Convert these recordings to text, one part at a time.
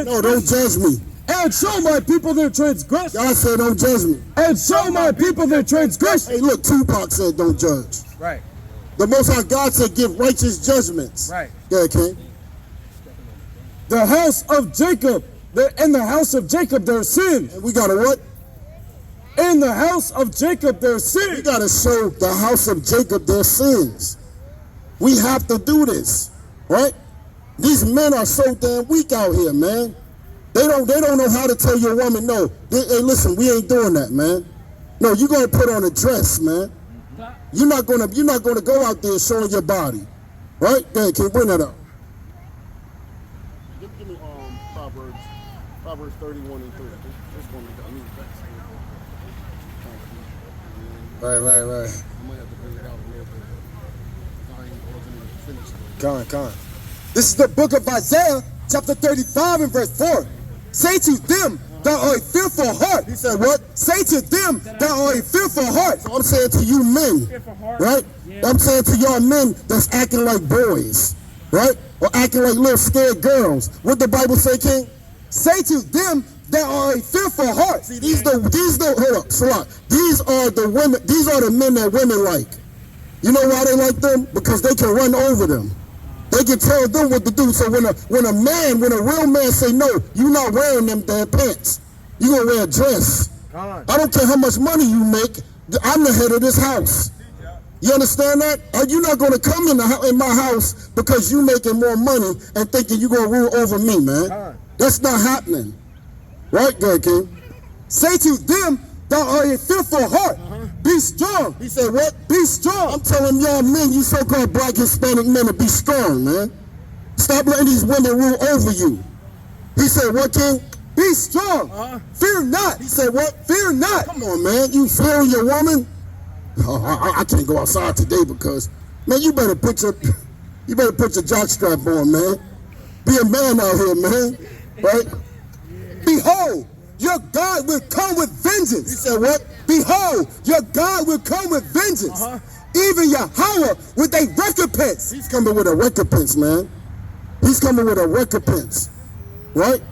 No, don't judge me. And show my people their transgression. God said don't judge me. And show my people their transgression. Hey, look, Tupac said don't judge. Right. The Most High God said give righteous judgments. Right. Yeah, King. The house of Jacob, in the house of Jacob their sin. And we got to what? In the house of Jacob their sin. We got to show the house of Jacob their sins. We have to do this, right? These men are so damn weak out here, man. They don't know how to tell your woman no. Hey, listen, we ain't doing that, man. No, you're gonna put on a dress, man. You're not gonna go out there showing your body, right? Go ahead, can you bring that up? Give me Proverbs 31 and 3. This one I need that. Right. I might have to bring it out a little bit. I ain't finished. Con. This is the book of Isaiah, chapter 35 and verse 4. Say to them that are a fearful heart. He said what? Say to them that are a fearful heart. So I'm saying to you men, right? Yeah. I'm saying to y'all men that's acting like boys, right? Or acting like little scared girls. What the Bible say, King? Say to them that are a fearful heart. See, these are the women, these are the men that women like. You know why they like them? Because they can run over them. They can tell them what to do. So when a real man say no, you're not wearing them damn pants. You're gonna wear a dress. I don't care how much money you make. I'm the head of this house. You understand that? You're not gonna come in my house because you making more money and thinking you're gonna rule over me, man. That's not happening. Right, good King? Say to them that are a fearful heart, be strong. He said what? Be strong. I'm telling y'all men, you so-called black Hispanic men, to be strong, man. Stop letting these women rule over you. He said what, King? Be strong. Fear not. He said what? Fear not. Come on, man. You fearing your woman? Oh, I can't go outside today because, man, you better put your jockstrap on, man. Be a man out here, man. Right? Behold, your God will come with vengeance. He said what? Behold, your God will come with vengeance. Even Yahweh with a recompense. He's coming with a recompense, man. He's coming with a recompense. Right?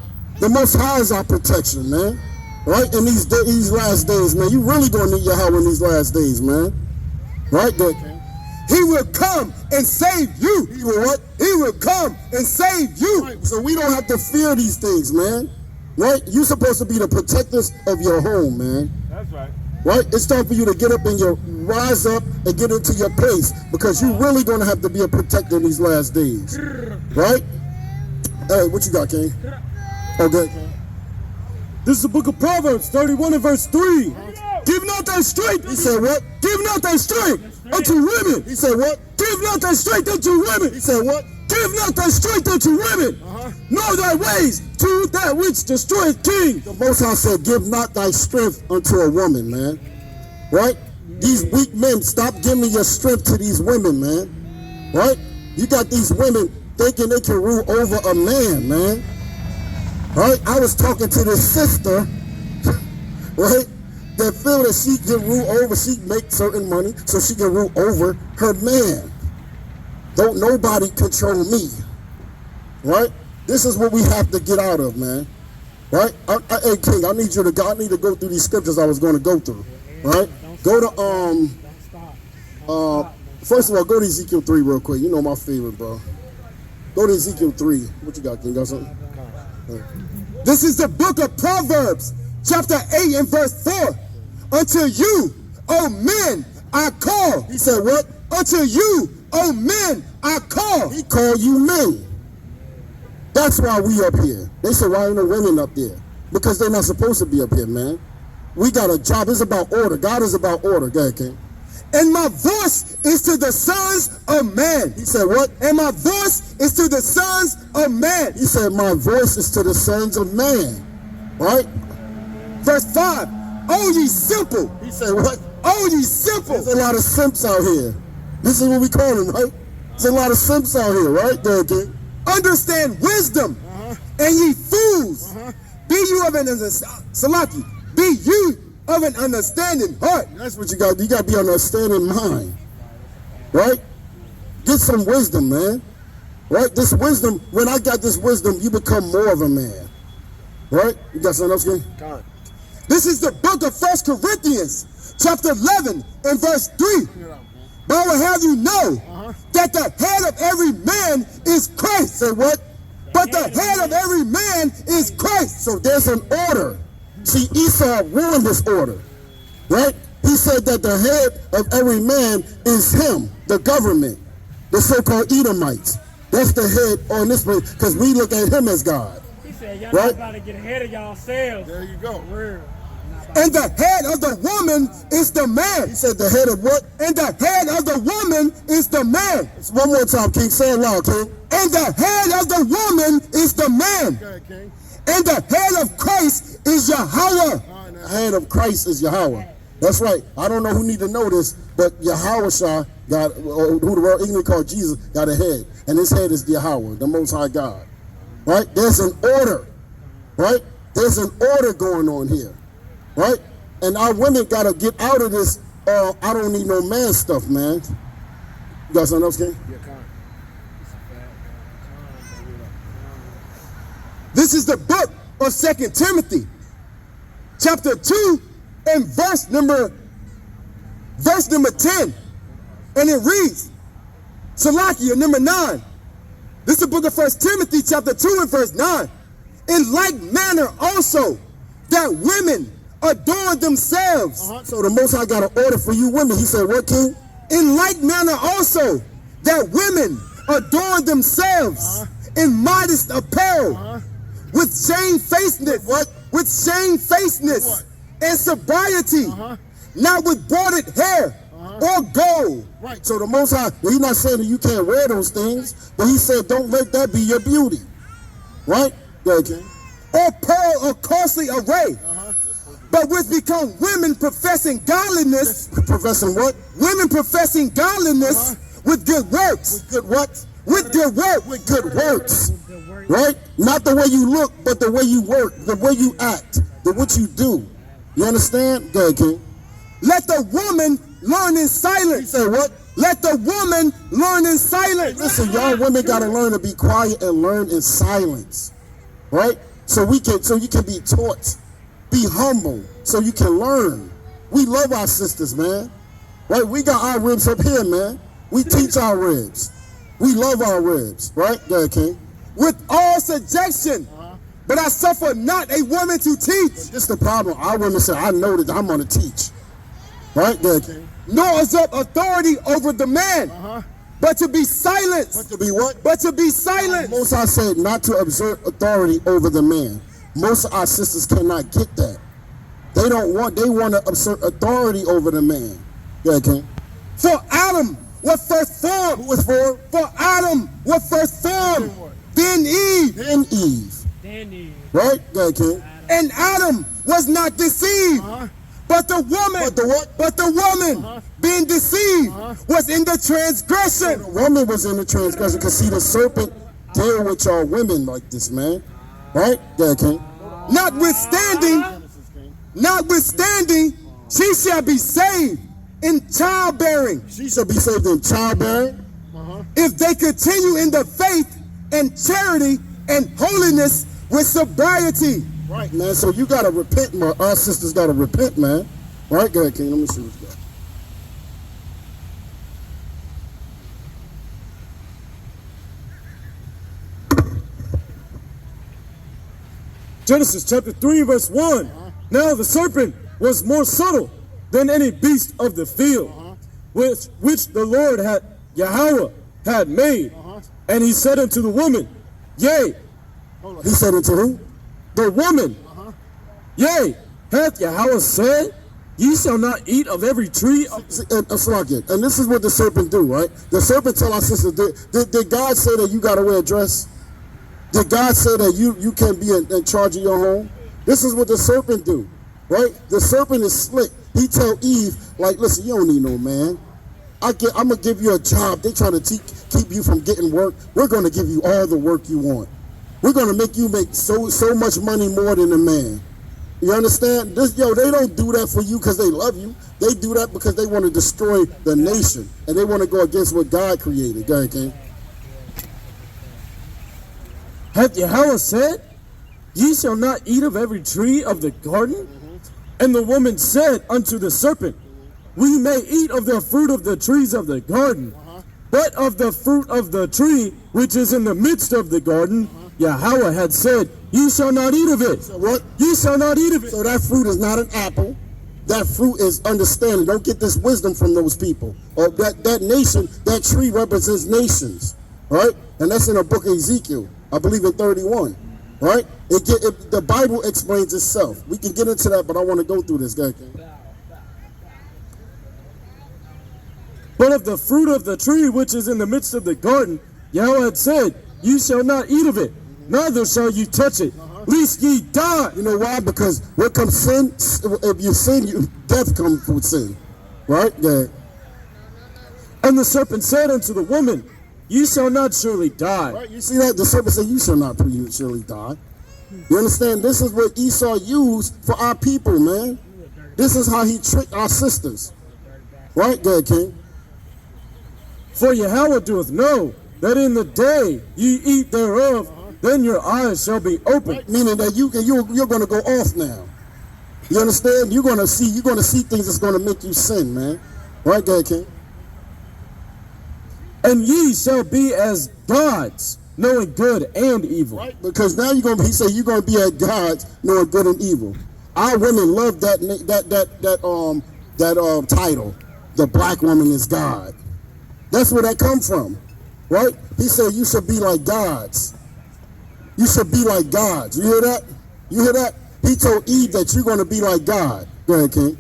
The Most High is our protection, man. Right? In these last days, man. You really gonna need Yahweh in these last days, man. Right? Good. He will come and save you. He will what? He will come and save you. Right. So we don't have to fear these things, man. Right? You're supposed to be the protectors of your home, man. That's right. Right? It's time for you to get up and rise up and get into your place because you're really going to have to be a protector in these last days. Right? Hey, what you got, King? Oh, good. This is the book of Proverbs 31 and verse 3. Give not thy strength. He said what? Give not thy strength unto women. He said what? Give not thy strength unto women. He said what? Give not thy strength unto women, nor thy ways to that which destroyeth kings. The Most High said, give not thy strength unto a woman, man. Right? These weak men, stop giving your strength to these women, man. Right? You got these women thinking they can rule over a man, man. Right? I was talking to this sister, right, that feel that she can rule over, she make certain money so she can rule over her man. Don't nobody control me, right? This is what we have to get out of, man, right? Hey, King, I need to go through these scriptures I was going to go through, right? Go to, first of all, go to Ezekiel 3 real quick. You know my favorite, bro. Go to Ezekiel 3. What you got, King? Got something? This is the book of Proverbs, chapter 8 and verse 4. Unto you, O men, I call. He said what? Unto you, O men, I call. He called you men. That's why we up here. They said, why ain't no women up there? Because they're not supposed to be up here, man. We got a job. It's about order. God is about order. Go ahead, King. And my voice is to the sons of man. He said what? And my voice is to the sons of man. He said my voice is to the sons of man. Right? Verse 5. Oh, ye simple. He said what? Oh, ye simple. There's a lot of simps out here. This is what we call them, right? There's a lot of simps out here, right? There, King. Understand wisdom, and ye fools. Be you of an Salaki. Be you of an understanding heart. That's what you got. You got to be on an understanding mind, right? Get some wisdom, man. Right? This wisdom. When I got this wisdom, you become more of a man. Right? You got something else, King? This is the book of 1 Corinthians, chapter 11 and verse 3. But I will have you know that the head of every man is Christ. Say what? But the head of every man is Christ. So there's an order. See, Esau ruined this order. Right? He said that the head of every man is him, the government, the so-called Edomites. That's the head on this place, because we look at him as God. He said, y'all Right? not about to get ahead of yourselves. There you go. Real. And the head of the woman is the man. He said the head of what? And the head of the woman is the man. One more time, King. Say it loud, King. And the head of the woman is the man. Go ahead, King. And the head of Christ is Yahweh. The head of Christ is Yahweh. That's right. I don't know who need to know this, but Yahweh got, who the world English called Jesus, got a head. And his head is Yahweh, the Most High God. Right? There's an order. Right? There's an order going on here. Right? And our women got to get out of this, I don't need no man stuff, man. You got something else, King? Yeah, Con. This is the book of 2 Timothy, chapter 2 and verse number 10. And it reads, Salakia, number 9. This is the book of 1 Timothy, chapter 2 and verse 9. In like manner also, that women adorn themselves. So the Most High got an order for you women. He said, what, King? In like manner also, that women adorn themselves in modest apparel, with shamefacedness, with shamefacedness and sobriety, not with braided hair or gold. Right. So the Most High, he's not saying that you can't wear those things, but he said, don't let that be your beauty. Right? Go ahead, King. Or pearl or costly array, but which become women professing godliness. Professing what? Women professing godliness with good works. With good what? With good work. With good works. Right? Not the way you look, but the way you work, the way you act, what you do. You understand? Go ahead, King. Let the woman learn in silence. He said what? Let the woman learn in silence. Listen, y'all women gotta learn to be quiet and learn in silence. Right? So you can be taught. Be humble so you can learn. We love our sisters, man. Right? We got our ribs up here, man. We teach our ribs. We love our ribs. Right? Go ahead, King. With all subjection. But I suffer not a woman to teach. This is the problem. Our women say, I know that I'm going to teach. Right? Go ahead, King. Nor usurp authority over the man. But to be silenced. But to be what? But to be silenced. Most I said not to exert authority over the man. Most of our sisters cannot get that. They want to assert authority over the man. Go ahead, King. For Adam was first formed. Who was for? For Adam was first formed. Then Eve. Then Eve. Danny. Right? Go ahead, King. And Adam was not deceived. But the woman. But the what? But the woman being deceived was in the transgression. The woman was in the transgression because see the serpent deal with y'all women like this, man. Right? Go ahead, King. Notwithstanding, she shall be saved in childbearing. She shall be saved in childbearing. If they continue in the faith and charity and holiness with sobriety. Right, man. So you gotta repent, man. Our sisters gotta repent, man. Right? Go ahead, King. Let me see what you got. Genesis chapter 3, verse 1. Now the serpent was more subtle than any beast of the field, which the Lord Yahweh had made. And he said unto the woman, Yea. He said unto who? The woman, Yea, hath Yahweh said, Ye shall not eat of every tree of... And this is what the serpent do, right? The serpent tell our sisters, did God say that you gotta wear a dress? Did God say that you can be in charge of your home? This is what the serpent do, right? The serpent is slick. He tell Eve, like, listen, you don't need no man. I'm going to give you a job. They trying to keep you from getting work. We're going to give you all the work you want. We're going to make you make so much money more than a man. You understand? They don't do that for you because they love you. They do that because they want to destroy the nation. And they want to go against what God created. Go ahead, King. Hath Yahweh said, Ye shall not eat of every tree of the garden? And the woman said unto the serpent, We may eat of the fruit of the trees of the garden, but of the fruit of the tree which is in the midst of the garden, Yahweh had said, Ye shall not eat of it. So what? Ye shall not eat of it. So that fruit is not an apple. That fruit is understanding. Don't get this wisdom from those people. Or that nation, that tree represents nations. Right? And that's in the book of Ezekiel, I believe in 31. Right? The Bible explains itself. We can get into that, but I want to go through this, guy. But of the fruit of the tree which is in the midst of the garden, Yahweh had said, Ye shall not eat of it, neither shall ye touch it, lest ye die. You know why? Because what comes sin? If you sin, death comes with sin. Right? Yeah. And the serpent said unto the woman, Ye shall not surely die. Right? You see that? The serpent said, You shall not surely die. You understand? This is what Esau used for our people, man. This is how he tricked our sisters. Right? Go ahead, King. For Yahweh doeth know that in the day ye eat thereof, then your eyes shall be opened. Right? Meaning that you're going to go off now. You understand? You're going to see things that's going to make you sin, man. Right? Go ahead, King. And ye shall be as gods, knowing good and evil. Right? Because now he said you're going to be as gods, knowing good and evil. Our women love that title. The black woman is God. That's where that come from, right? He said you should be like gods. You should be like gods. You hear that? You hear that? He told Eve that you're going to be like God. Go ahead, King.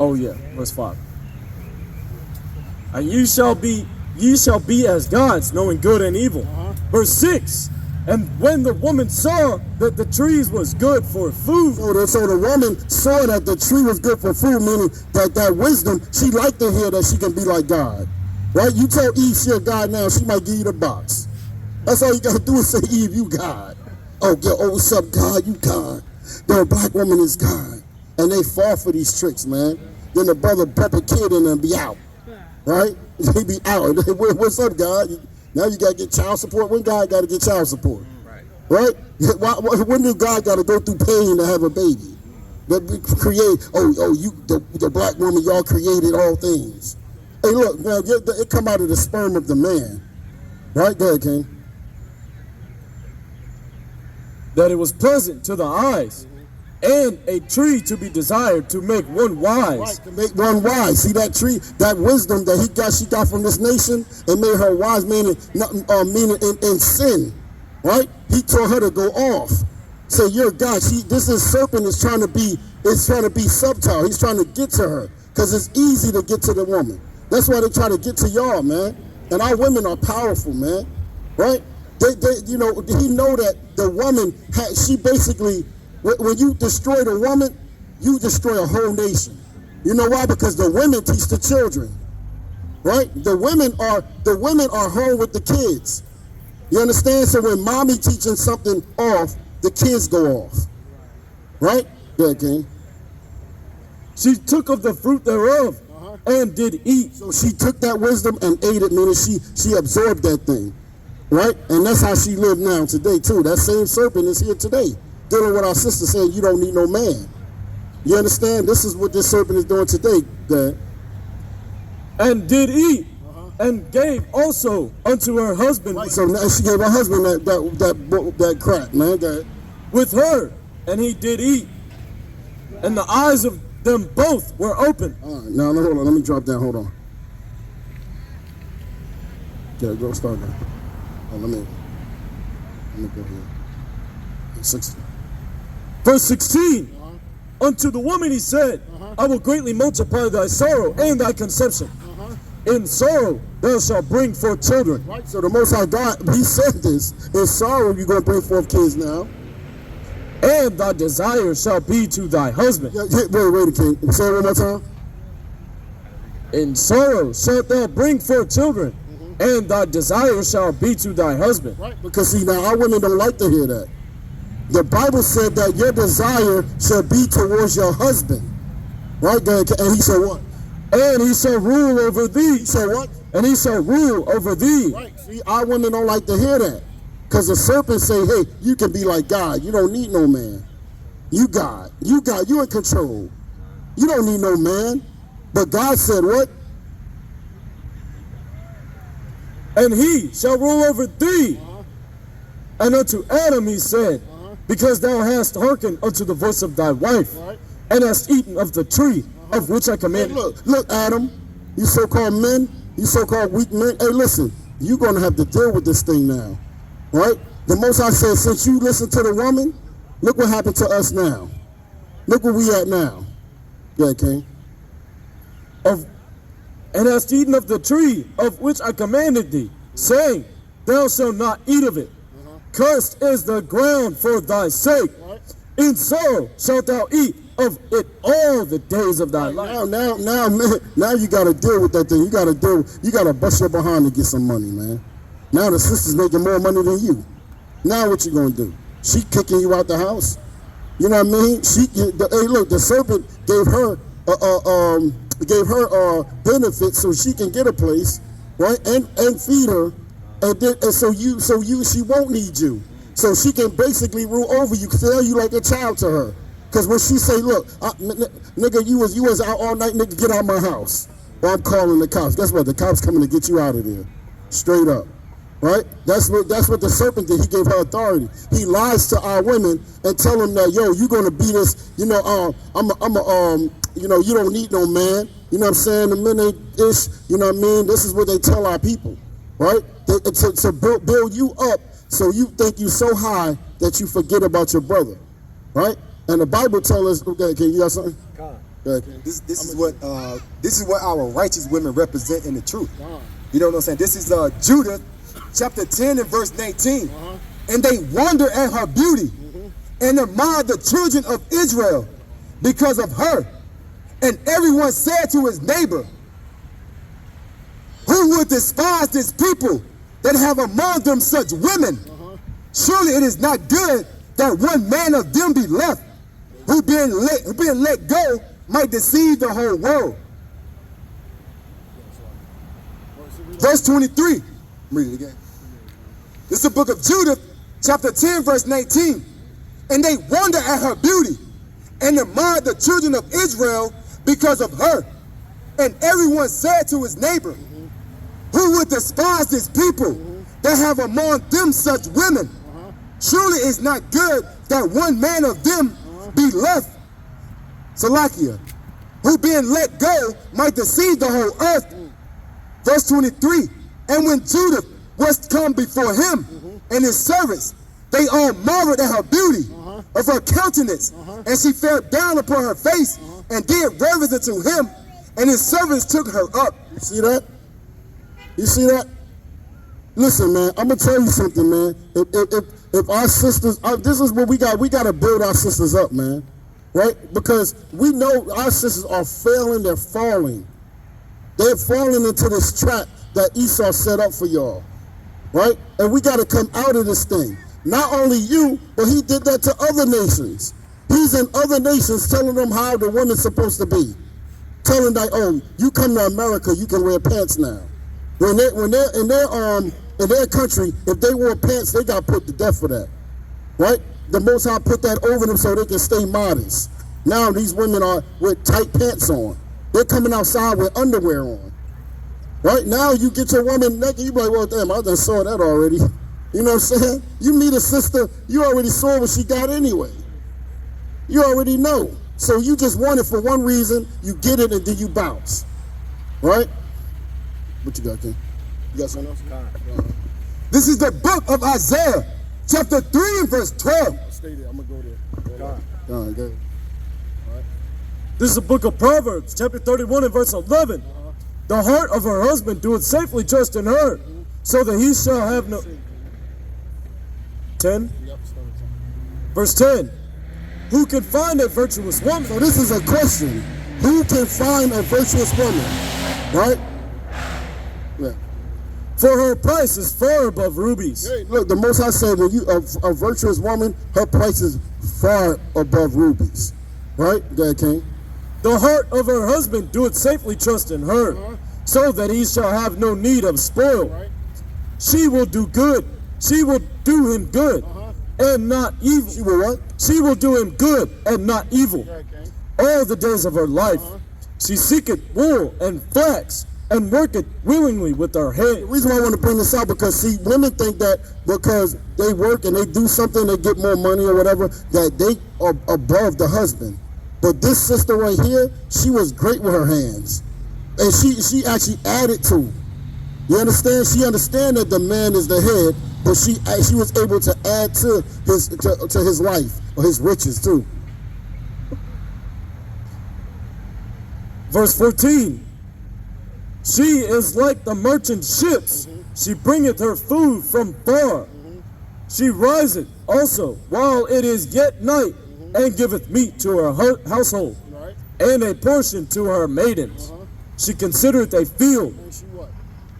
Oh yeah, verse 5. And ye shall be as gods, knowing good and evil. Verse 6. And when the woman saw that the trees was good for food. So the woman saw that the tree was good for food, meaning that wisdom, she liked to hear that she can be like God. Right? You tell Eve she a God now, she might give you the box. That's all you got to do is say, Eve, you God. Oh, what's up, God? You God. The black woman is God. And they fall for these tricks, man. Then the brother pep a kid in and be out. Right? They be out. What's up, God? Now you got to get child support. When God got to get child support? Right? When do God got to go through pain to have a baby? The black woman, y'all created all things. Hey, look, now it come out of the sperm of the man. Right? Go ahead, King. That it was pleasant to the eyes, and a tree to be desired to make one wise. Right, to make one wise. See that tree, that wisdom that she got from this nation, and made her wise, meaning in sin. Right? He told her to go off. Say, you're God. This serpent is trying to be subtle. He's trying to get to her because it's easy to get to the woman. That's why they try to get to y'all, man. And our women are powerful, man. Right? He know that the woman she basically. When you destroy the woman, you destroy a whole nation. You know why? Because the women teach the children, right? The women are home with the kids. You understand? So when mommy teaching something off, the kids go off, right? Yeah, King. She took of the fruit thereof and did eat. So she took that wisdom and ate it, meaning she absorbed that thing, right? And that's how she lived now today too. That same serpent is here today. Dealing with our sister saying you don't need no man. You understand? This is what this serpent is doing today, Dad. And did eat, and gave also unto her husband. Right, so now she gave her husband that crap, man. Dad. With her, and he did eat. And the eyes of them both were open. All right, now hold on. Let me drop down. Hold on. Yeah, go start now. Oh, let me go here. 16. Verse 16. Unto the woman he said, I will greatly multiply thy sorrow and thy conception. In sorrow thou shalt bring forth children. Right, so the Most High God, he said this. In sorrow you're going to bring forth kids now. And thy desire shall be to thy husband. Wait a King. Say it one more time. In sorrow shalt thou bring forth children, and thy desire shall be to thy husband. Right, because see, now our women don't like to hear that. The Bible said that your desire shall be towards your husband. Right? Go ahead. And he shall what? And he shall rule over thee. He shall what? And he shall rule over thee. Right. See, our women don't like to hear that. Because the serpent say, hey, you can be like God. You don't need no man. You God. You God. You in control. You don't need no man. But God said what? And he shall rule over thee. And unto Adam he said, because thou hast hearkened unto the voice of thy wife, and hast eaten of the tree of which I Hey, commanded. look, Adam, you so-called men, you so-called weak men. Hey, listen, you're going to have to deal with this thing now, right? The Most High said, since you listen to the woman, look what happened to us now. Look where we at now. Yeah, King. And hast eaten of the tree of which I commanded thee, saying, thou shalt not eat of it. Cursed is the ground for thy sake. In sorrow shalt thou eat of it all the days of thy life. Now you got to deal with that thing. You got to bust your behind to get some money, man. Now the sister's making more money than you. Now what you gonna do? She kicking you out the house. You know what I mean? Hey, look, the serpent gave her benefits so she can get a place, right? And feed her, and so she won't need you. So she can basically rule over you, tell you like a child to her. Because when she say, look, nigga, you was out all night, nigga, get out my house. Or I'm calling the cops. Guess what? The cops coming to get you out of there. Straight up. Right? That's what the serpent did. He gave her authority. He lies to our women and tell them that, yo, you're gonna be this, you know, you don't need no man. You know what I'm saying? The men ain't ish, you know what I mean? This is what they tell our people. Right? To build you up so you think you so high that you forget about your brother. Right? And the Bible tells us, okay, can you got something? Go ahead. This is what our righteous women represent in the truth. You know what I'm saying? This is Judith chapter 10 and verse 19. And they wonder at her beauty and admire the children of Israel because of her. And everyone said to his neighbor, who would despise this people that have among them such women? Surely it is not good that one man of them be left, who being let go might deceive the whole world. Verse 23. Read it again. This is the book of Judith, chapter 10, verse 19. And they wonder at her beauty and admired the children of Israel because of her. And everyone said to his neighbor, who would despise this people that have among them such women? Surely it's not good that one man of them be left, Salakia, who being let go might deceive the whole earth. Verse 23, and when Judith was come before him and his servants, they all marveled at her beauty of her countenance, and she fell down upon her face and did reverence unto him, and his servants took her up. You see that? You see that? Listen, man, I'm gonna tell you something, man. If our sisters, this is what we got to build our sisters up, man, right? Because we know our sisters are failing, they're falling. They're falling into this trap that Esau set up for y'all, right? And we got to come out of this thing. Not only you, but he did that to other nations. He's in other nations telling them how the woman's supposed to be. Telling that, oh, you come to America, you can wear pants now. When they're in their country, if they wore pants, they got put to death for that, right? The Most High put that over them so they can stay modest. Now these women are with tight pants on. They're coming outside with underwear on. Right now, you get your woman naked, you be like, well, damn, I done saw that already. You know what I'm saying? You meet a sister, you already saw what she got anyway. You already know. So you just want it for one reason, you get it, and then you bounce. Right? What you got, King? You got something else? This is the book of Isaiah, chapter 3 and verse 12. Stay there, I'm going to go there. Go ahead. This is the book of Proverbs, chapter 31 and verse 11. The heart of her husband doeth safely trust in her, so that he shall have no... 10? Verse 10. Who can find a virtuous woman? So this is a question. Who can find a virtuous woman? Right? Yeah. For her price is far above rubies. Hey, look, the Most High said when you a virtuous woman, her price is far above rubies. Right? Go ahead, King. The heart of her husband doeth safely trust in her, so that he shall have no need of spoil. She will do good. She will do him good, and not evil. She will what? She will do him good and not evil. All the days of her life. She seeketh wool and flax, and worketh willingly with her The hand. reason why I want to bring this out, because see, women think that because they work and they do something, they get more money or whatever, that they are above the husband. But this sister right here, she was great with her hands, and she actually added to. You understand? She understand that the man is the head, but she was able to add to his life or his riches too. Verse 14. She is like the merchant ships. She bringeth her food from far. She riseth also while it is yet night, and giveth meat to her household, and a portion to her maidens. She considereth a field,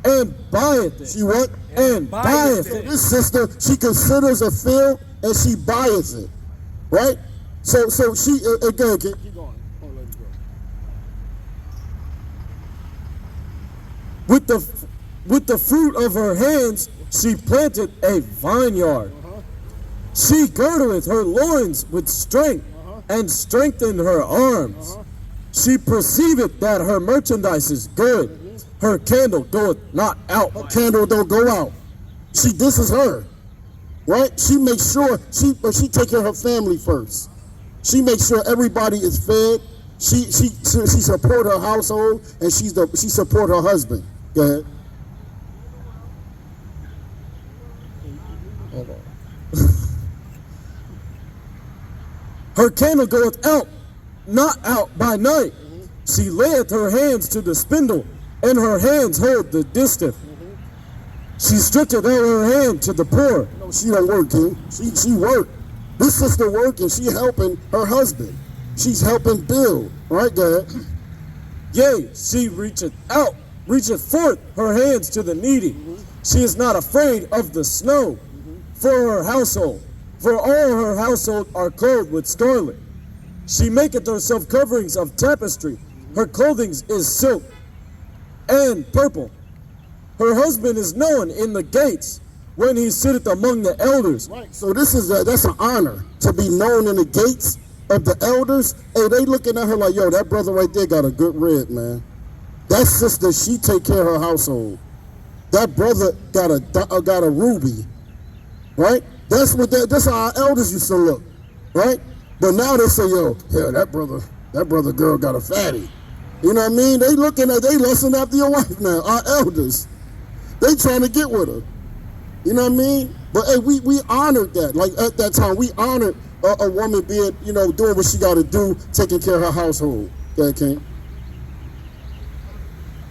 and buyeth it. She what? And buyeth it. This sister, she considers a field and she buys it, right? So she again. Keep going. Oh, let it go. With the fruit of her hands she planted a vineyard. She girdleth her loins with strength, and strengthened her arms. She perceiveth that her merchandise is good. Her candle goeth not out. Her candle don't go out. This is her, right? She makes sure she take care of her family first. She makes sure everybody is fed. She support her household, and she support her husband. Go ahead. Hold on. Her candle goeth out, not out by night. She layeth her hands to the spindle, and her hands hold the distaff. She stretcheth out her hand to the poor. No, she don't work, King. She work. This sister working. She helping her husband. She's helping build. Right, go ahead. Yea, she reacheth forth her hands to the needy. She is not afraid of the snow for her household, for all her household are clothed with scarlet. She maketh herself coverings of tapestry. Her clothing is silk and purple. Her husband is known in the gates when he sitteth among the elders. Right. So that's an honor to be known in the gates of the elders. Hey, they looking at her like, yo, that brother right there got a good rib, man. That sister, she take care of her household. That brother got a ruby, right? That's how our elders used to look, right? But now they say, yo, yeah, that brother girl got a fatty. You know what I mean? They lusting after your wife now. Our elders, they trying to get with her. You know what I mean? But hey, we honored that. Like at that time, we honored a woman being, doing what she got to do, taking care of her household. Okay, King.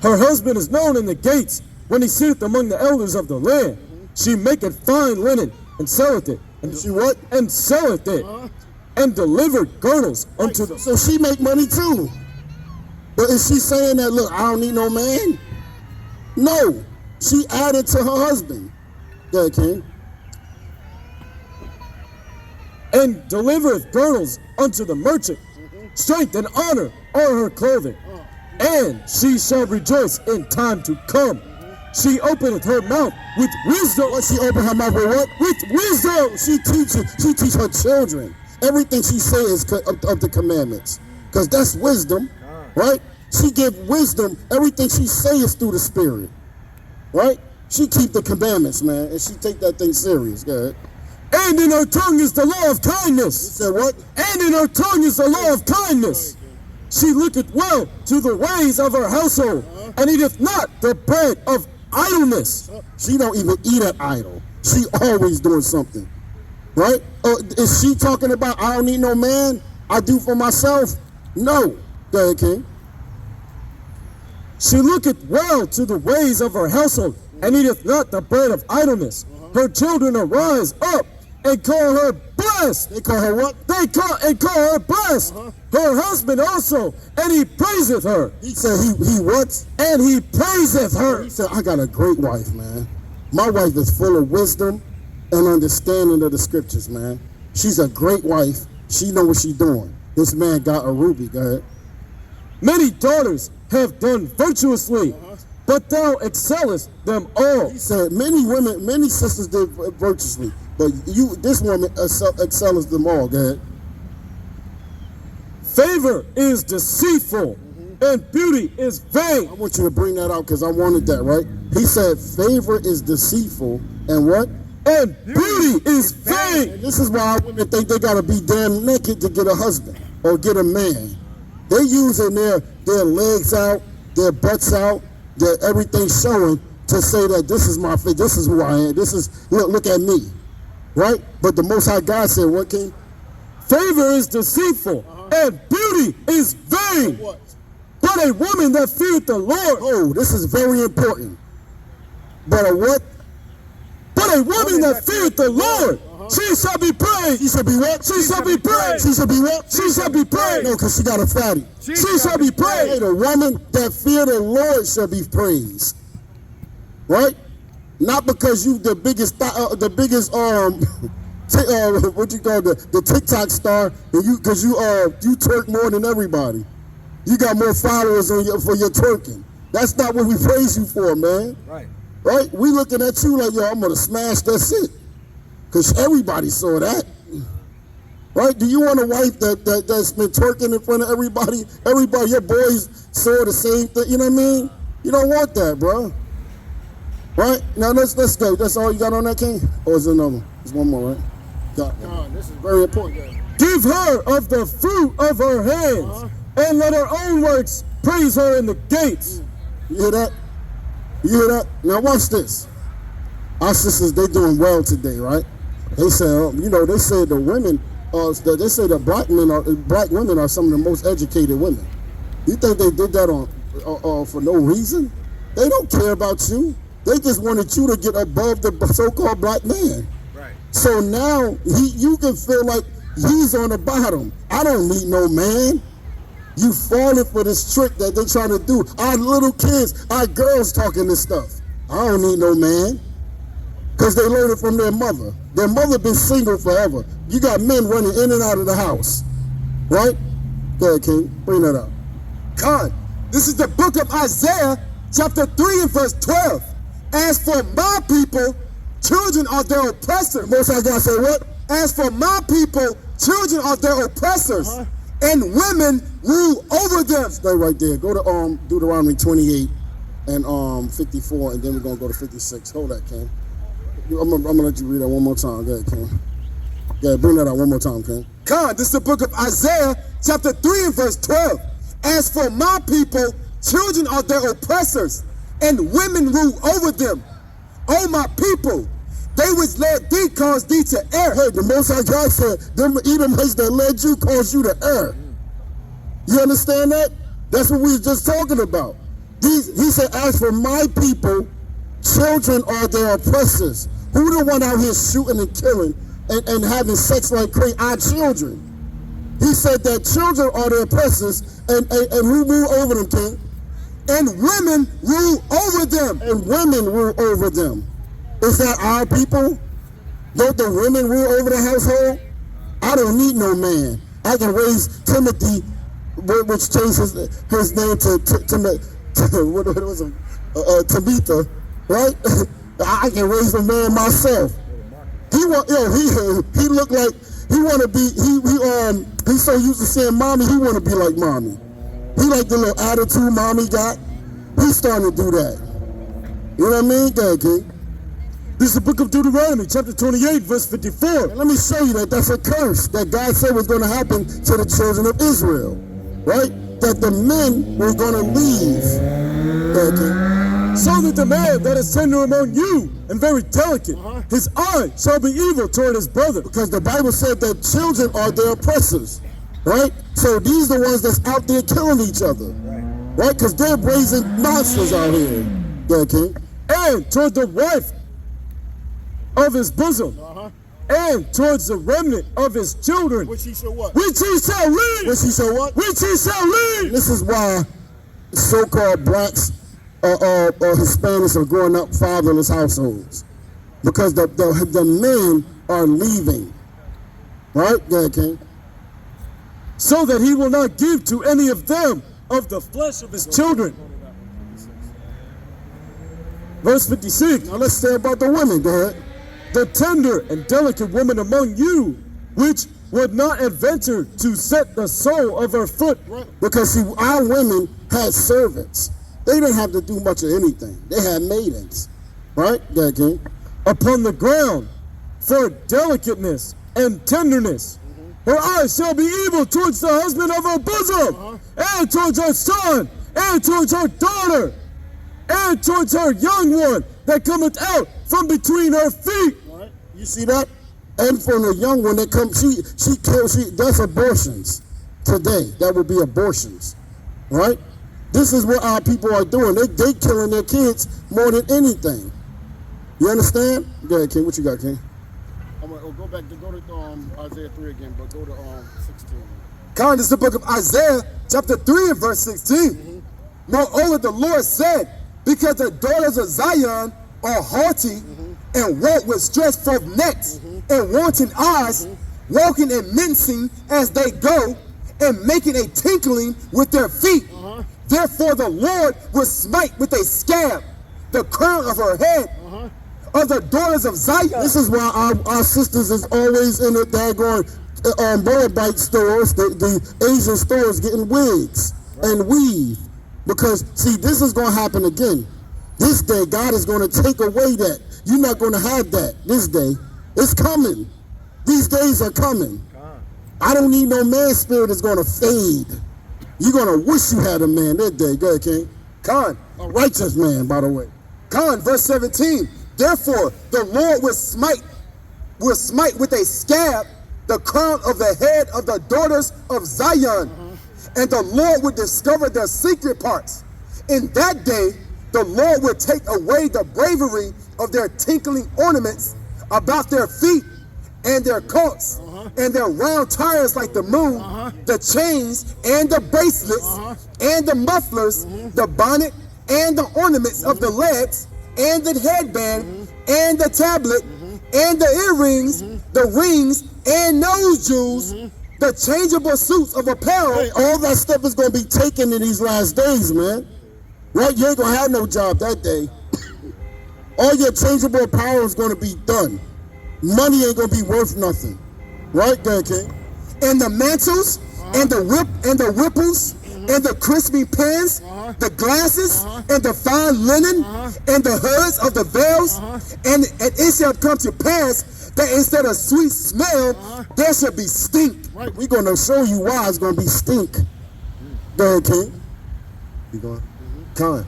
Her husband is known in the gates when he sitteth among the elders of the land. She maketh fine linen and selleth it. And she what? And selleth it. And delivered girdles unto the... So she make money too. But is she saying that, look, I don't need no man? No. She added to her husband. Yeah, King. And delivereth girdles unto the merchant. Strength and honor are her clothing. And she shall rejoice in time to come. She openeth her mouth with wisdom. What she open her mouth with what? With wisdom. She teach her children. Everything she says is of the commandments. Because that's wisdom, right? She give wisdom. Everything she say is through the Spirit, right? She keep the commandments, man, and she take that thing serious. Go ahead. And in her tongue is the law of kindness. You said what? And in her tongue is the law of kindness. She looketh well to the ways of her household, and eateth not the bread of idleness. She don't even eat at idle. She always doing something, right? Is she talking about, I don't need no man, I do for myself? No. Go ahead, King. She looketh well to the ways of her household, and eateth not the bread of idleness. Her children arise up and call her blessed. They call her what? They call her blessed. Her husband also, and he praiseth her. He said he what? And he praiseth her. He said, I got a great wife, man. My wife is full of wisdom and understanding of the scriptures, man. She's a great wife. She know what she's doing. This man got a ruby. Go ahead. many daughters have done virtuously, but thou excellest them all. He said, many women, many sisters did virtuously, but this woman excels them all. Go ahead. Favor is deceitful, and beauty is vain. I want you to bring that out because I wanted that, right? He said, favor is deceitful, and what? And beauty is vain. And this is why women think they gotta be damn naked to get a husband or get a man. They using their legs out, their butts out, their everything showing to say that this is my face, this is who I am, this is, look at me, right? But the Most High God said, what, King? Favor is deceitful, and beauty is vain. What? But a woman that feareth the Lord. Oh, this is very important. But a what? But a woman that feareth the Lord, she shall be praised. She shall be what? She shall be praised. She shall be what? She shall be praised. No, because she got a fatty. She shall be Hey, praised. the woman that fear the Lord shall be praised. Right? Not because you the biggest what you call the TikTok star, and you twerk more than everybody. You got more followers on for your twerking. That's not what we praise you for, man. Right. Right? We looking at you like, yo, I'm gonna smash that shit. Cause everybody saw that. Right? Do you want a wife that's been twerking in front of everybody? Everybody, your boys saw the same thing. You know what I mean? You don't want that, bro. Right? Now let's go. That's all you got on that, King? Or is there another? There's one more, right? God, this is very important. Give her of the fruit of her hands, and let her own works praise her in the gates. You hear that? You hear that? Now watch this. Our sisters, they doing well today, right? They say, they say the women, they say that black women are some of the most educated women. You think they did that for no reason? They don't care about you. They just wanted you to get above the so-called black man. Right. So now you can feel like he's on the bottom. I don't need no man. You falling for this trick that they're trying to do. Our little kids, our girls talking this stuff. I don't need no man. Because they learned it from their mother. Their mother been single forever. You got men running in and out of the house. Right? Go ahead, King. Bring that up. God, this is the book of Isaiah, chapter 3 and verse 12. As for my people, children are their oppressors. Most High God say what? As for my people, children are their oppressors, and women rule over them. Stay right there. Go to Deuteronomy 28 and 54, and then we're gonna go to 56. Hold that, King. I'm gonna let you read that one more time. Go ahead, King. Yeah, bring that out one more time, King. God, this is the book of Isaiah, chapter 3 and verse 12. As for my people, children are their oppressors, and women rule over them. O my people, they which led thee caused thee to err. Hey, the Most High God said, them Edomites that led you caused you to err. You understand that? That's what we were just talking about. He said, as for my people, children are their oppressors. Who the one out here shooting and killing and having sex like crazy? Our children. He said that children are their oppressors, and who rule over them, King? And women rule over them. And women rule over them. Is that our people? Don't the women rule over the household? I don't need no man. I can raise Timothy, which changed his name to Tabitha, right? I can raise a man myself. He looked like he want to be. He's so used to saying mommy, he want to be like mommy. He like the little attitude mommy got. He's starting to do that. You know what I mean? Go ahead, King. This is the book of Deuteronomy, chapter 28, verse 54. And let me show you that's a curse that God said was going to happen to the children of Israel, right? That the men were going to leave. Go ahead, King. So that the man that is tender among you and very delicate, his eye shall be evil toward his brother. Because the Bible said that children are their oppressors, right? So these are the ones that's out there killing each other, right? Because they're brazen monsters out here. Yeah, King. And toward the wife of his bosom, and towards the remnant of his children, Which he shall what? which he shall lead. Which he shall what? Which he shall lead. This is why so-called blacks or Hispanics are growing up fatherless households. Because the men are leaving. Right? Go ahead, King. So that he will not give to any of them of the flesh of his children. Verse 56. Now let's say about the women, go ahead. The tender and delicate woman among you, which would not adventure to set the sole of her foot. Because see, our women had servants. They didn't have to do much of anything. They had maidens. Right? Go ahead, King. Upon the ground for delicateness and tenderness. Her eyes shall be evil towards the husband of her bosom, and towards her son, and towards her daughter, and towards her young one that cometh out from between her feet. Right. You see that? And from the young one that comes, that's abortions today. That would be abortions. Right? This is what our people are doing. They killing their kids more than anything. You understand? Go ahead, King. What you got, King? I'm gonna go back to Isaiah 3 again, but go to 16. This is the book of Isaiah, chapter 3 and verse 16. Moreover, the Lord said, because the daughters of Zion are haughty and walk with stretched forth necks and wanton eyes, walking and mincing as they go, and making a tinkling with their feet. Therefore the Lord will smite with a scab the crown of her head of the daughters of Zion. This is why our sisters is always in the daggone Moabite stores, the Asian stores, getting wigs and weave. Because, see, this is going to happen again. This day, God is going to take away that. You're not going to have that this day. It's coming. These days are coming. I don't need no man spirit that's going to fade. You're going to wish you had a man that day. Go ahead, King. A righteous man, by the way. Verse 17. Therefore, the Lord will smite with a scab the crown of the head of the daughters of Zion, and the Lord will discover their secret parts. In that day, the Lord will take away the bravery of their tinkling ornaments about their feet and their coats and their round tires like the moon, the chains and the bracelets and the mufflers, the bonnet and the ornaments of the legs and the headband and the tablet and the earrings, the rings and nose jewels, the changeable suits of apparel. Hey, all that stuff is going to be taken in these last days, man. Right? You ain't going to have no job that day. All your changeable apparel is going to be done. Money ain't going to be worth nothing. Right there, King? And the mantles and the ripples and the crispy pins, the glasses and the fine linen and the hoods of the veils, and it shall come to pass that instead of sweet smell, there shall be stink. Right, we're going to show you why it's going to be stink. Go ahead, King. You going? Time.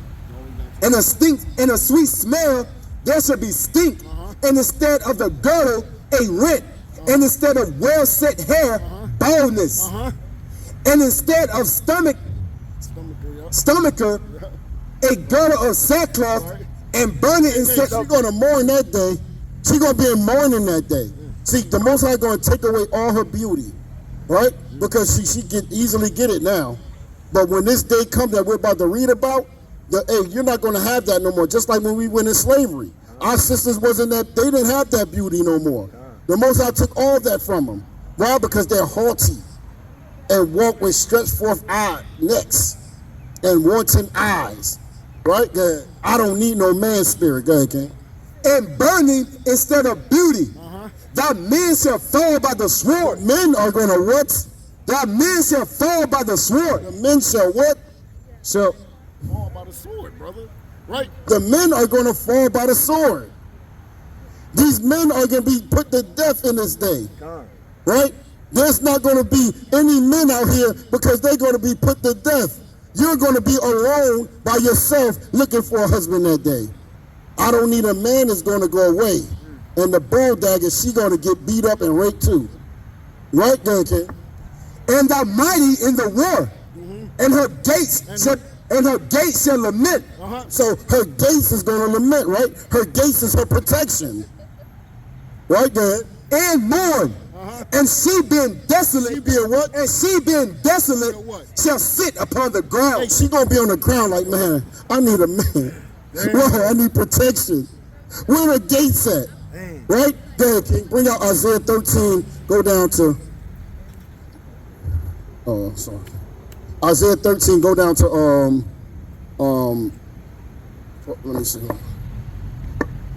And a stink and a sweet smell, there shall be stink. And instead of the girdle, a rent. And instead of well set hair, baldness. And instead of stomacher, a girdle of sackcloth, and burning instead of. She's going to mourn that day. She's going to be in mourning that day. See, the Most High going to take away all her beauty, right? Because she can easily get it now. But when this day comes that we're about to read about, you're not going to have that no more. Just like when we went in slavery. Our sisters wasn't that, they didn't have that beauty no more. The Most High took all that from them. Why? Because they're haughty and walk with stretched forth necks and wanton eyes. Right? Good. I don't need no man spirit. Go ahead, King. And burning instead of beauty. That men shall fall by the sword. Men are going to what? That men shall fall by the sword. The men shall what? Shall fall by the sword, brother. Right? The men are going to fall by the sword. These men are going to be put to death in this day. Right? There's not going to be any men out here because they're going to be put to death. You're going to be alone by yourself looking for a husband that day. I don't need a man that's going to go away. And the bull dagger, she going to get beat up and raped too. Right there, King? And the mighty in the war, and her gates shall lament. So her gates is going to lament, right? Her gates is her protection. Right there. And mourn. And she being desolate. She being what? And she being desolate shall sit upon the ground. Hey, she going to be on the ground like, man, I need a man. Well, I need protection. Where the gates at? Right? There, King. Bring out Isaiah 13. Go down to... Oh, I'm sorry. Isaiah 13, go down to let me see.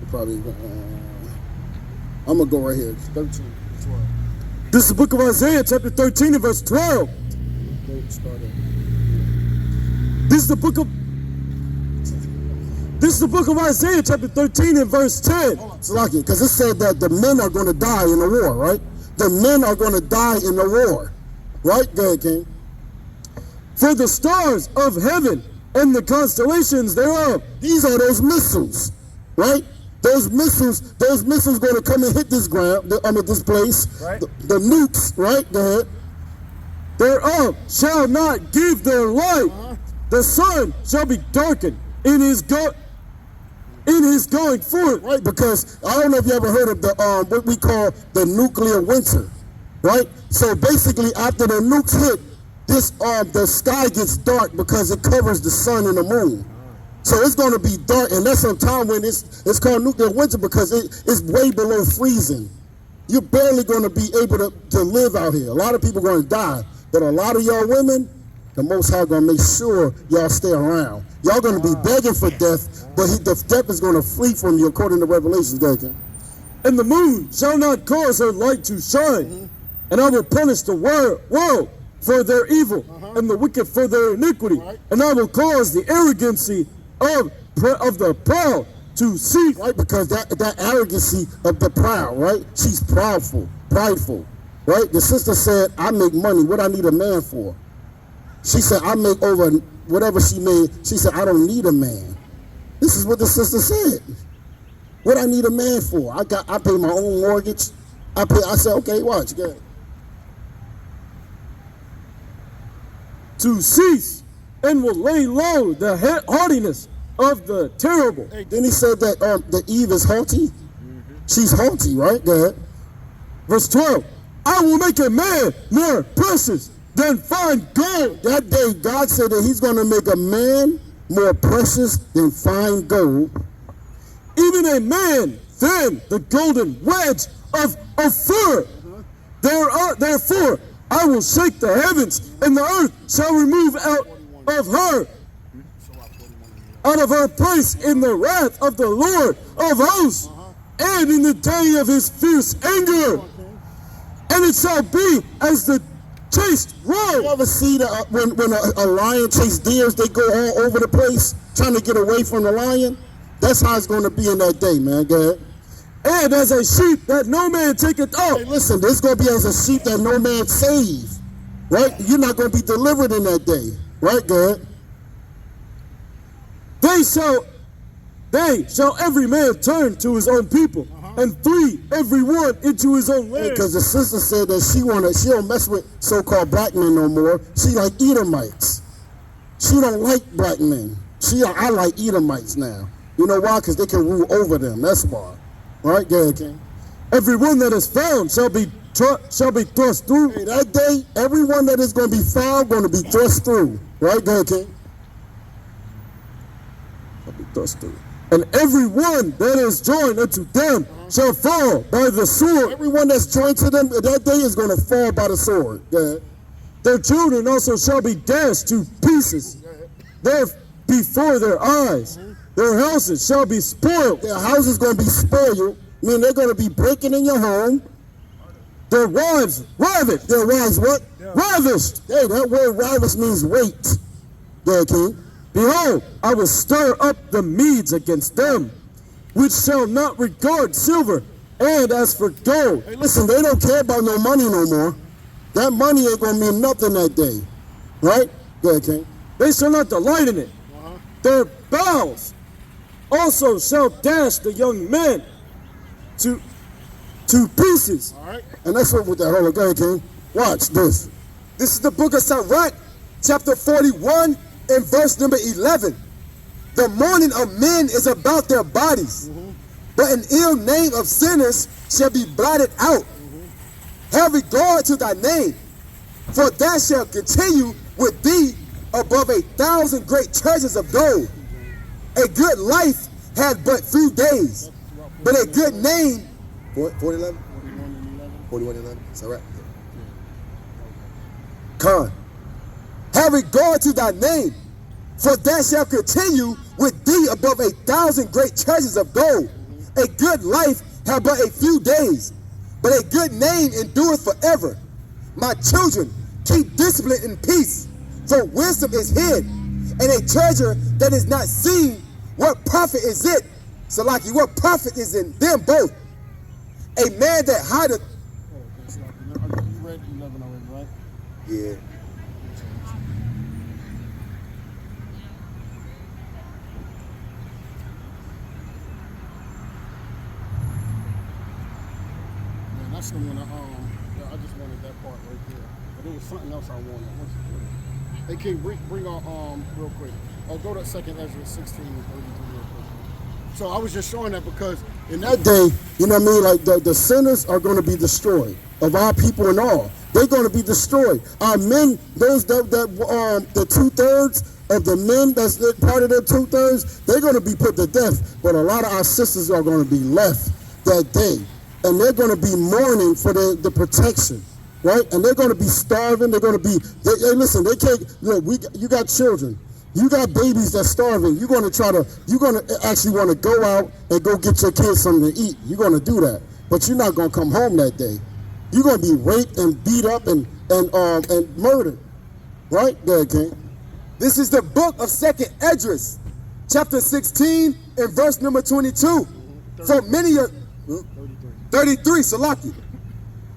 Probably I'm gonna go right here. 13, 12. This is the book of Isaiah, chapter 13 and verse 12. This is the book of Isaiah, chapter 13 and verse 10. It's lucky because it said that the men are going to die in the war, right? The men are going to die in the war, right? Go ahead, King. For the stars of heaven and the constellations thereof. These are those missiles, right? Those missiles going to come and hit this ground, this place. Right. The nukes, right? Go ahead. Thereof shall not give their light. The sun shall be darkened in his going forth. Right, because I don't know if you ever heard of the what we call the nuclear winter, right? So basically, after the nukes hit, the sky gets dark because it covers the sun and the moon. So it's going to be dark, and that's some time when it's called nuclear winter because it's way below freezing. You're barely going to be able to live out here. A lot of people are going to die, but a lot of y'all women, the Most High going to make sure y'all stay around. Y'all going to be begging for death, but the death is going to flee from you according to Revelations. And the moon shall not cause her light to shine, and I will punish the world for their evil, and the wicked for their iniquity, and I will cause the arrogancy of the proud to cease. Right, because that arrogancy of the proud, right? She's prideful, right? The sister said, I make money, what I need a man for? She said, I make over whatever she made. She said, I don't need a man. This is what the sister said. What I need a man for? I pay my own mortgage. I said, okay, watch, go ahead. To cease, and will lay low the haughtiness of the terrible. Then he said that the Eve is haughty. She's haughty, right? Go ahead. Verse 12, I will make a man more precious than fine gold. That day, God said that he's going to make a man more precious than fine gold. Even a man than the golden wedge of fur. Therefore, I will shake the heavens, and the earth shall remove out of her place in the wrath of the Lord of hosts, and in the day of his fierce anger. And it shall be as the chased roe. You ever see when a lion chases deers, they go all over the place trying to get away from the lion? That's how it's going to be in that day, man. Go ahead. And as a sheep that no man taketh up. Hey, listen, this is going to be as a sheep that no man save, right? You're not going to be delivered in that day, right? Go ahead. They shall every man turn to his own people, and flee every one into his own land. Because the sister said that she don't mess with so-called black men no more. She like Edomites. She don't like black men. I like Edomites now. You know why? Because they can rule over them. That's why. Right? Go ahead, King. Every one that is found shall be thrust through. Hey, that day, everyone that is going to be found going to be thrust through. Right? Go ahead, King. Shall be thrust through. And every one that is joined unto them shall fall by the sword. Everyone that's joined to them that day is going to fall by the sword. Go ahead. Their children also shall be dashed to pieces there before their eyes. Their houses shall be spoiled. Their house is going to be spoiled. I mean, they're going to be breaking in your home. Their wives ravished. Their wives what? Ravished. Hey, that word ravished means raped. Go ahead, King. Behold, I will stir up the Medes against them, which shall not regard silver, and as for gold. Hey, listen, they don't care about no money no more. That money ain't going to mean nothing that day. Right? Go ahead, King. They shall not delight in it. Their bowels also shall dash the young men to pieces. All right. And that's what with that whole, go ahead, King. Watch this. This is the book of Sirach, chapter 41 and verse number 11. The mourning of men is about their bodies, but an ill name of sinners shall be blotted out. Have regard to thy name, for that shall continue with thee above 1,000 great treasures of gold. A good life hath but few days, but a good name. 41 and 11. Is that right? Con. have regard to thy name, for that shall continue with thee above 1,000 great treasures of gold. A good life have but a few days, but a good name endureth forever. My children, keep discipline in peace, for wisdom is hid, and a treasure that is not seen. What profit is it? Salaki, what profit is in them both? A man that hideth. You read 11 already, right? Yeah. Yeah, that's the one. I just wanted that part right there. But there was something else I wanted. Hey, King, bring on real quick. Go to 2nd Ezra 16 and 33 real quick. So I was just showing that because in that That day, you know what I mean? Like the sinners are going to be destroyed, of our people and all. They're going to be destroyed. Our men, those the 2/3 of the men that's part of the 2/3, they're going to be put to death. But a lot of our sisters are going to be left that day, and they're going to be mourning for the protection, right? And they're going to be starving. They're going to be. Hey, listen, they can't. Look, you got children. You got babies that's starving. You're going to actually want to go out and go get your kids something to eat. You're going to do that. But you're not going to come home that day. You're going to be raped and beat up and murdered. Right? Go ahead, King. This is the book of 2nd Esdras, chapter 16 and verse number 22. For many of 33, Salaki.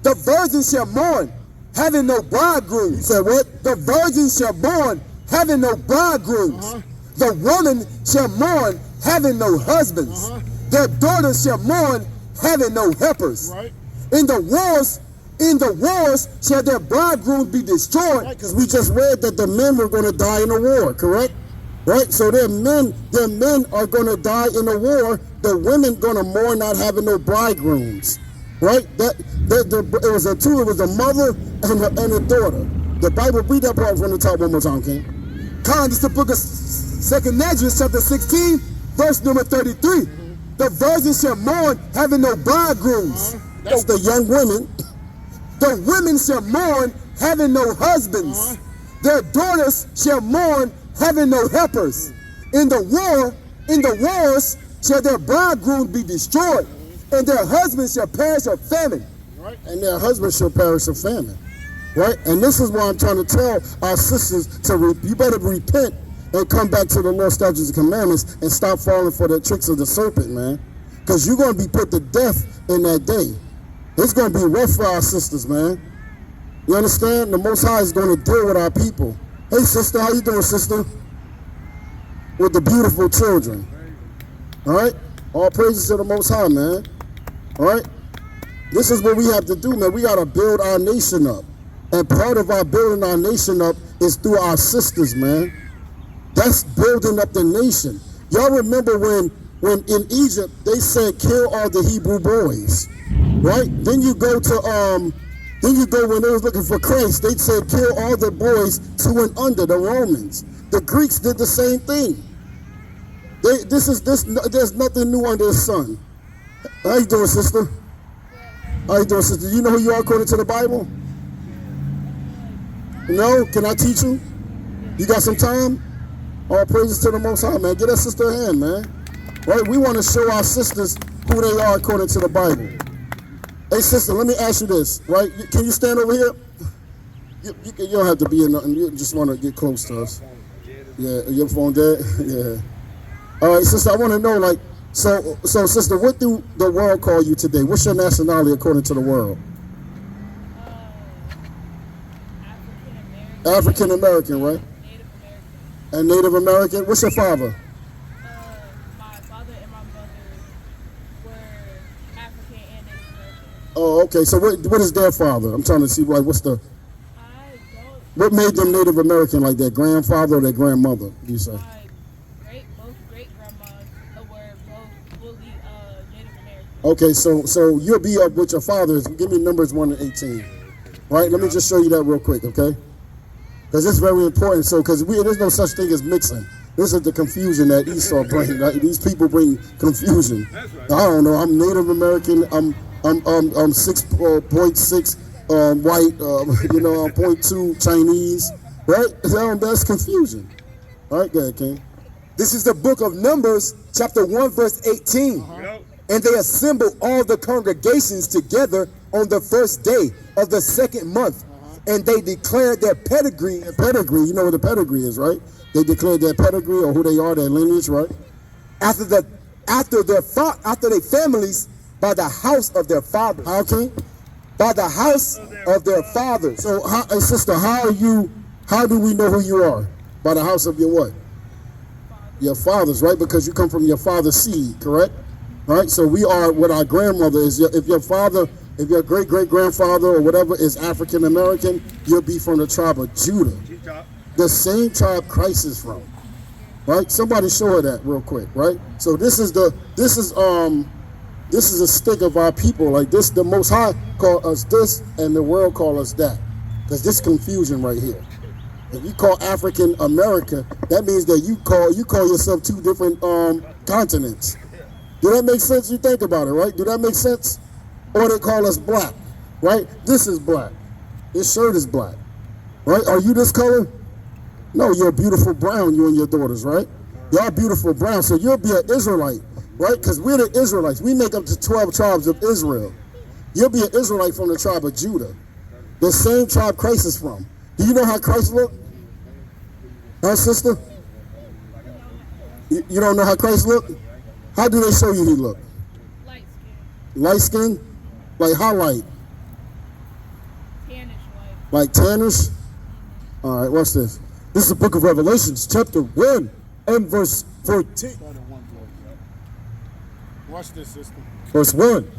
The virgins shall mourn, having no bridegroom. You said what? The virgins shall mourn, having no bridegrooms. The woman shall mourn, having no husbands. Their daughters shall mourn, having no helpers. right, In the wars shall their bridegrooms be destroyed. Because we just read that the men were going to die in the war, correct? Right? So their men are going to die in the war. The women going to mourn not having no bridegrooms, right? It was a mother and a daughter. The Bible, read that part from the top one more time, King. This is the book of 2nd Esdras, chapter 16, verse number 33. The virgins shall mourn, having no bridegrooms. That's the young women. The women shall mourn, having no husbands. Their daughters shall mourn, having no helpers. In the wars shall their bridegrooms be destroyed, and their husbands shall perish of famine. right. And their husbands shall perish of famine. Right? And this is why I'm trying to tell our sisters you better repent and come back to the law, statutes, and commandments and stop falling for the tricks of the serpent, man. Because you're going to be put to death in that day. It's going to be rough for our sisters, man. You understand? The Most High is going to deal with our people. Hey, sister, how you doing, sister? With the beautiful children. All right? All praises to the Most High, man. All right? This is what we have to do, man. We got to build our nation up. And part of our building our nation up is through our sisters, man. That's building up the nation. Y'all remember when in Egypt they said kill all the Hebrew boys, right? Then you go when they was looking for Christ, they said kill all the boys 2 and under, the Romans. The Greeks did the same thing. There's nothing new under the sun. How you doing, sister? How you doing, sister? You know who you are according to the Bible? No? Can I teach you? You got some time? All praises to the Most High, man. Get that sister a hand, man. Right? We want to show our sisters who they are according to the Bible. Hey, sister, let me ask you this, right? Can you stand over here? You don't have to be in nothing. You just want to get close to us. Yeah, your phone dead? Yeah. All right, sister, I want to know, like, so, sister, what do the world call you today? What's your nationality according to the world? African American, right? Native American. And Native American. What's your father? My father and my mother were African and Native American. Oh, okay. So what is their father? I'm trying to see, like, what's the... I don't. What made them Native American, like their grandfather or their grandmother, do you say? Both great grandmas were both fully Native American. Okay, so you'll be up with your fathers. Give me numbers 1 to 18. Right? Let me just show you that real quick, okay? Because it's very important. So, because there's no such thing as mixing. This is the confusion that Esau brings. Like, these people bring confusion. That's right. I don't know. I'm Native American. I'm 6.6 white. I'm 0.2 Chinese. Right? That's confusion. All right, go ahead, King. This is the book of Numbers, chapter 1, verse 18. And they assembled all the congregations together on the first day of the second month. And they declared their pedigree. Pedigree, you know what the pedigree is, right? They declared their pedigree or who they are, their lineage, right? After their families by the house of their fathers. How, King? By the house of their fathers. So, sister, how do we know who you are? By the house of your what? Your fathers, right? Because you come from your father's seed, correct? Right? So we are what our grandmother is. If your great-great-grandfather or whatever is African American, you'll be from the tribe of Judah. The same tribe Christ is from. Right? Somebody show her that real quick, right? So this is a stick of our people. Like this, the Most High call us this, and the world call us that. Because this confusion right here. If you call African America, that means that you call yourself two different continents. Do that make sense? You think about it, right? Do that make sense? Or they call us black, right? This is black. This shirt is black, right? Are you this color? No, you're beautiful brown, you and your daughters, right? Y'all beautiful brown, so you'll be an Israelite, right? Because we're the Israelites. We make up the 12 tribes of Israel. You'll be an Israelite from the tribe of Judah, the same tribe Christ is from. Do you know how Christ looked? Huh, sister? You don't know how Christ looked? How do they show you he looked? Light skin. Light skin? Like how light? Tannish white. Like tannish? All right, watch this. This is the book of Revelations, chapter 1 and verse 14. Watch this, sister. Verse 1.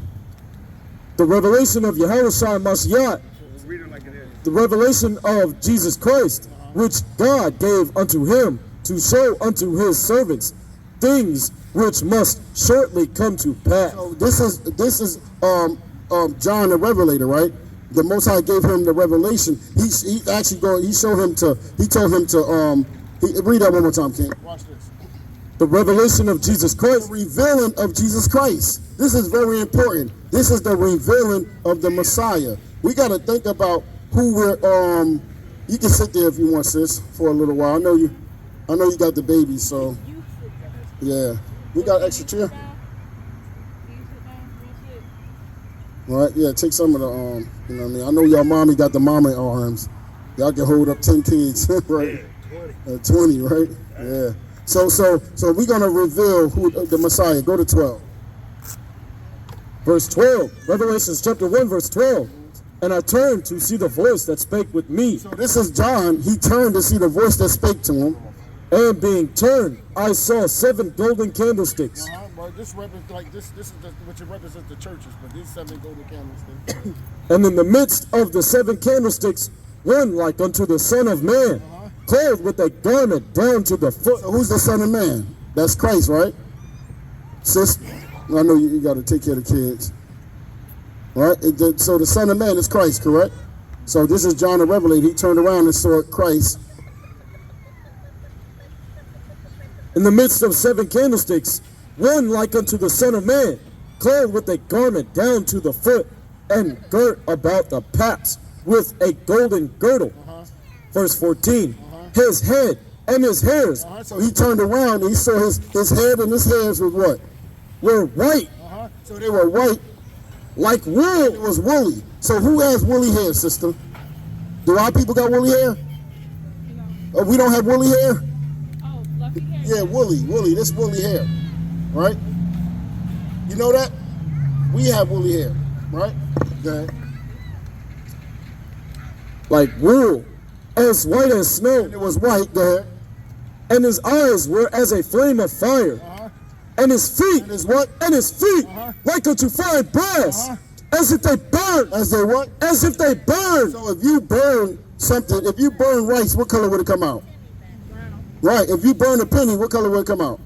The revelation of Yahushua Mashiach, Read it like it is. the revelation of Jesus Christ, which God gave unto him to show unto his servants things which must shortly come to pass. So this is John the Revelator, right? The Most High gave him the revelation. He told him to read that one more time, King. Watch this. The revelation of Jesus The Christ. revealing of Jesus Christ. This is very important. This is the revealing of the Messiah. We got to think about who we're. You can sit there if you want, sis, for a little while. I know you got the baby, so yeah. We got extra chair. All right, yeah. Take some of the you know what I mean. I know y'all mommy got the mama arms. Y'all can hold up 10 kids, right? 20, right? Yeah. So we're gonna reveal who the Messiah. Go to 12. Verse 12. Revelations chapter 1, verse 12. And I turned to see the voice that spake with me. So this is John. He turned to see the voice that spake to him. And being turned, I saw 7 golden candlesticks. Well, this represents this is what represents the churches, but these 7 golden candlesticks. And in the midst of the 7 candlesticks, one like unto the Son of Man, clothed with a garment down to the foot. So who's the Son of Man? That's Christ, right? Sis, I know you got to take care of the kids. Right? So the Son of Man is Christ, correct? So this is John the Revelator. He turned around and saw Christ. In the midst of 7 candlesticks, one like unto the Son of Man, clothed with a garment down to the foot, and girt about the paps with a golden girdle. Verse 14. His head and his hairs. So he turned around and he saw his head and his hairs was what? Were white. So they were white. Like wool. It was woolly. So who has woolly hair, sister? Do our people got woolly hair? No. We don't have woolly hair? Oh, fluffy hair. Yeah, woolly. This woolly hair, right? You know that? We have woolly hair, right? Okay. Like wool, as white as snow. It was white, go ahead. And his eyes were as a flame of fire. And his feet, And his what? and his feet, like unto fine brass, as if they burn, As they what? as if they burn. So if you burn something, if you burn rice, what color would it come out? Brown. Right. If you burn a penny, what color would it come out?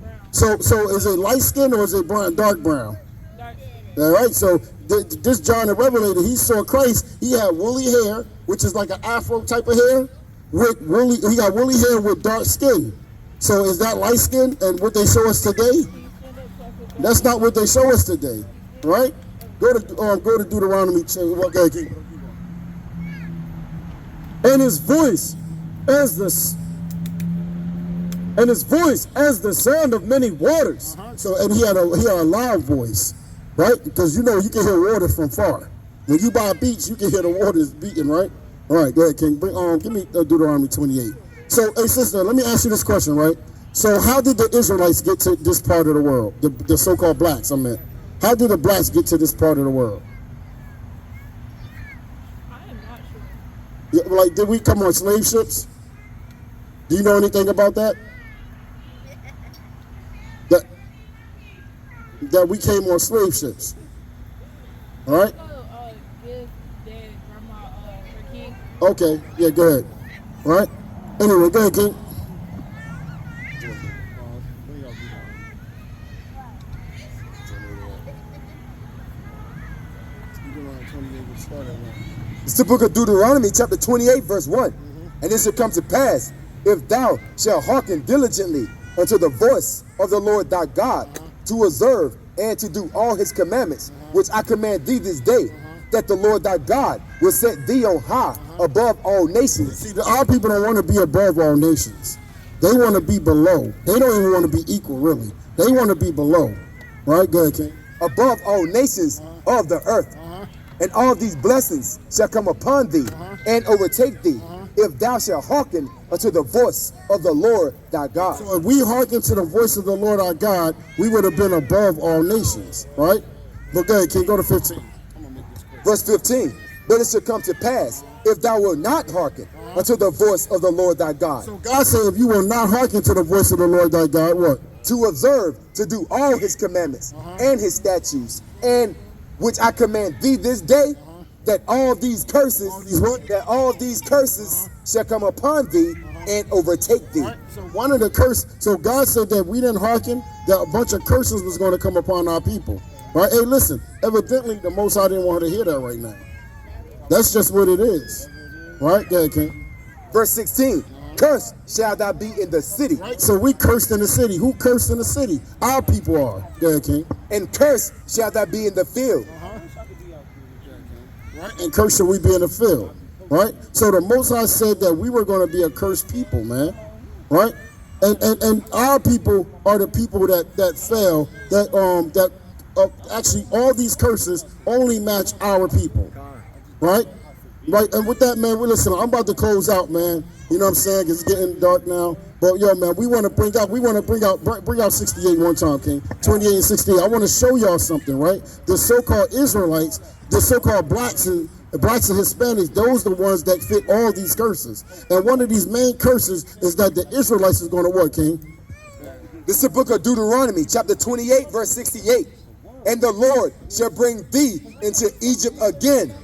Brown. So is it light skin or is it brown, dark brown? Dark skin. All right. So this John the Revelator, he saw Christ. He had woolly hair, which is like an afro type of hair. With woolly, he got woolly hair with dark skin. So is that light skin and what they show us today? That's not what they show us today, right? Go to Deuteronomy. Okay, keep. and his voice as the sound of many waters. So, and he had a loud voice, right? Because you know you can hear water from far. When you by a beach, you can hear the waters beating, right? All right, go ahead, King. Give me Deuteronomy 28. So, hey, sister, let me ask you this question, right? So, how did the Israelites get to this part of the world? The so-called blacks, I meant. How did the blacks get to this part of the world? I am not sure. Yeah, like, did we come on slave ships? Do you know anything about that? That we came on slave ships. All right? Give Dad, Grandma, her key. Okay. Yeah, go ahead. All right? Anyway, go ahead, King. It's the book of Deuteronomy, chapter 28, verse 1. And it shall come to pass, if thou shalt hearken diligently unto the voice of the Lord thy God, to observe and to do all his commandments, which I command thee this day, that the Lord thy God will set thee on high above all nations. See, our people don't want to be above all nations. They want to be below. They don't even want to be equal, really. They want to be below. Right? Go ahead, King. Above all nations of the earth. And all these blessings shall come upon thee and overtake thee, if thou shalt hearken unto the voice of the Lord thy God. So if we hearken to the voice of the Lord our God, we would have been above all nations, right? But go ahead, King, go to 15. Verse 15, but it shall come to pass, if thou wilt not hearken unto the voice of the Lord thy God. So God said, if you will not hearken to the voice of the Lord thy God, what? To observe, to do all his commandments and his statutes, and which I command thee this day, that all these curses, shall come upon thee and overtake thee. So one of the curses, so God said that we didn't hearken, that a bunch of curses was going to come upon our people. Right? Hey, listen, evidently the Most High didn't want her to hear that right now. That's just what it is. Right? Go ahead, King. Verse 16, cursed shall thou be in the city. Right? So we cursed in the city. Who cursed in the city? Our people are. Go ahead, King. And cursed shall thou be in the field. Right? And cursed shall we be in the field. Right? So the Most High said that we were going to be a cursed people, man. Right? And our people are the people that fell, actually all these curses only match our people. Right? Right, and with that, man, listen, I'm about to close out, man. You know what I'm saying? 'Cause it's getting dark now. But yo, man, we want to bring out 68 one time, King. 28 and 68. I want to show y'all something, right? The so-called Israelites, the so-called blacks and Hispanics, those are the ones that fit all these curses. And one of these main curses is that the Israelites is going to what, King? This is the book of Deuteronomy, chapter 28, verse 68. And the Lord shall bring thee into Egypt again.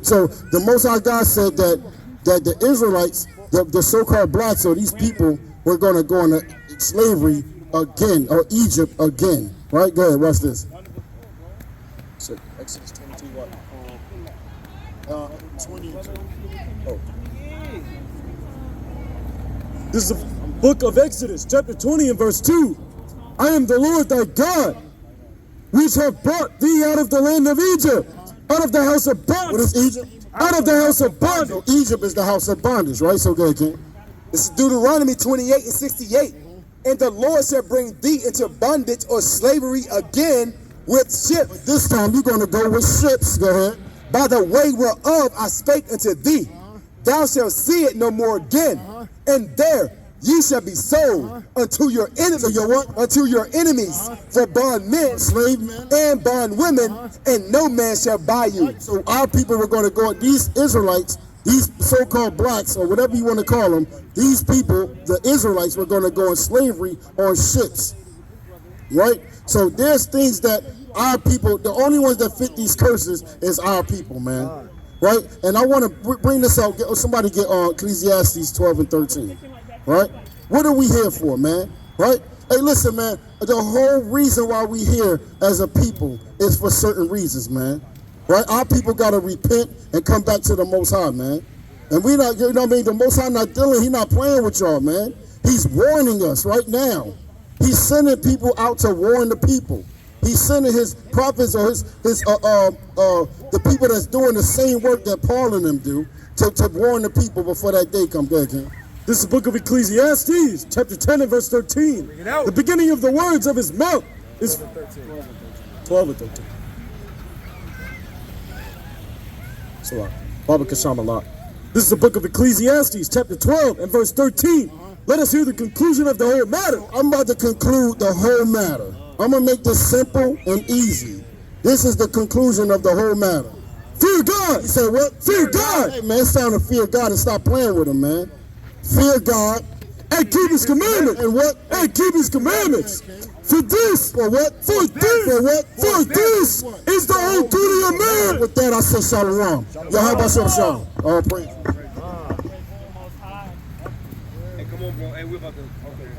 So the Most High God said that the Israelites, the so-called blacks, or these people, were going to go into slavery again, or Egypt again. Right? Go ahead, watch this. So Exodus 22, what? 22. Oh. This is the book of Exodus, chapter 20 and verse 2. I am the Lord thy God, which have brought thee out of the land of Egypt, out of the house of bondage. What is Egypt? Out of the house of bondage. So Egypt is the house of bondage, right? So go ahead, King. This is Deuteronomy 28 and 68. And the Lord shall bring thee into bondage or slavery again with ships. This time you're going to go with ships. Go ahead. By the way whereof I spake unto thee, thou shalt see it no more again. And there ye shall be sold unto your enemies. So your what? Unto your enemies for bondmen, Slave men. and bondwomen, and no man shall buy you. So our people were going to go, these Israelites, these so-called blacks, or whatever you want to call them, these people, the Israelites, were going to go in slavery on ships. Right? So there's things that our people, the only ones that fit these curses is our people, man. Right? And I want to bring this out. Somebody get Ecclesiastes 12 and 13. Right? What are we here for, man? Right? Hey, listen, man. The whole reason why we here as a people is for certain reasons, man. Right? Our people got to repent and come back to the Most High, man. And we not, you know what I mean? The Most High not dealing. He not playing with y'all, man. He's warning us right now. He's sending people out to warn the people. He's sending his prophets or the people that's doing the same work that Paul and them do to warn the people before that day comes. Go ahead, King. This is the book of Ecclesiastes, chapter 10 and verse 13. The beginning of the words of his mouth is 12 and 13. Salah. Baba Kasham Allah. This is the book of Ecclesiastes, chapter 12 and verse 13. Let us hear the conclusion of the whole matter. I'm about to conclude the whole matter. I'm going to make this simple and easy. This is the conclusion of the whole matter. Fear God. He said what? Fear God. Hey, man, it's time to fear God and stop playing with him, man. Fear God. And keep his commandments. And what? And keep his commandments. For this. For what? For this. For what? For this is the whole duty of man. With that, I say shalom. Y'all have about shalom. All praise. Most high. Hey, come on, bro. Hey, we're about to. Okay.